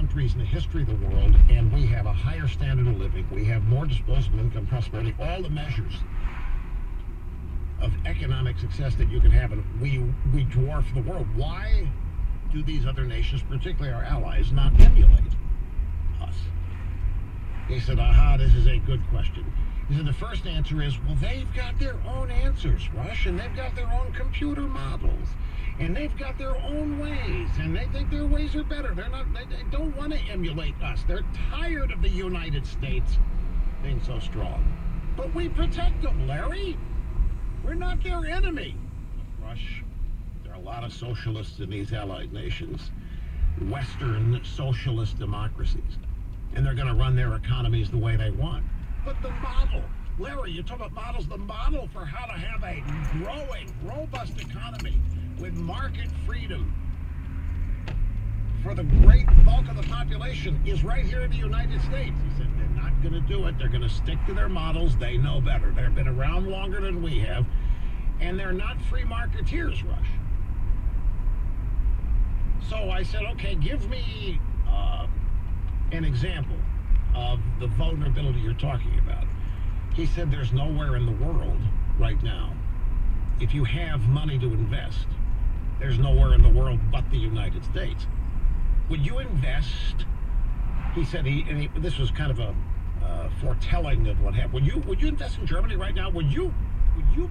countries in the history of the world, and we have a higher standard of living. We have more disposable income, prosperity, all the measures of economic success that you can have, and we dwarf the world. Why do these other nations, particularly our allies, not emulate us? He said, aha, this is a good question. He said, the first answer is, well, they've got their own answers, Rush, and they've got their own computer models, and they've got their own ways, and they think their ways are better. They don't want to emulate us. They're tired of the United States being so strong. But we protect them, Larry. We're not their enemy. Rush, there are a lot of socialists in these allied nations, Western socialist democracies, and they're going to run their economies the way they want. But the model, Larry, you talk about models, the model for how to have a growing, robust economy with market freedom for the great bulk of the population is right here in the United States. He said they're not going to do it. They're going to stick to their models. They know better. They've been around longer than we have, and they're not free marketeers, Rush. So I said, okay, give me an example of the vulnerability you're talking about. He said there's nowhere in the world right now, if you have money to invest, there's nowhere in the world but the United States. Would you invest? He said this was kind of a foretelling of what happened. Would you invest in Germany right now? Would you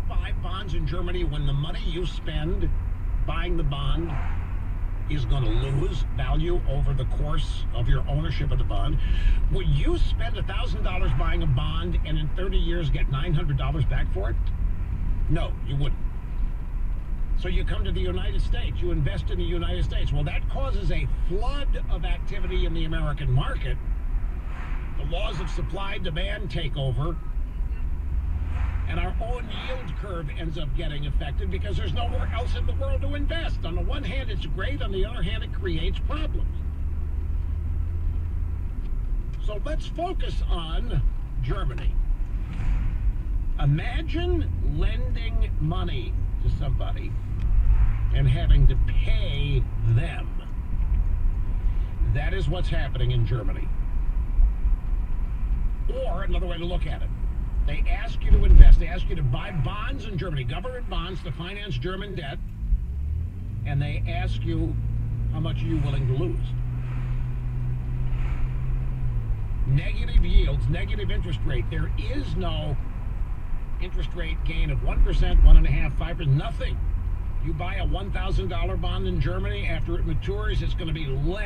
buy bonds in Germany when the money you spend buying the bond is going to lose value over the course of your ownership of the bond? Would you spend $1,000 buying a bond and in 30 years get $900 back for it? No, you wouldn't. So you come to the United States, you invest in the United States. Well, that causes a flood of activity in the American market. The laws of supply demand take over, and our own yield curve ends up getting affected because there's nowhere else in the world to invest. On the one hand, it's great. On the other hand, it creates problems. So let's focus on Germany. Imagine lending money to somebody and having to pay them. That is what's happening in Germany. Or another way to look at it, they ask you to invest. They ask you to buy bonds in Germany, government bonds to finance German debt, and they ask you how much are you willing to lose. Negative yields, negative interest rate. There is no interest rate gain of 1%, 1.5%, 5%, nothing. You buy a $1,000 bond in Germany, after it matures, it's going to be less.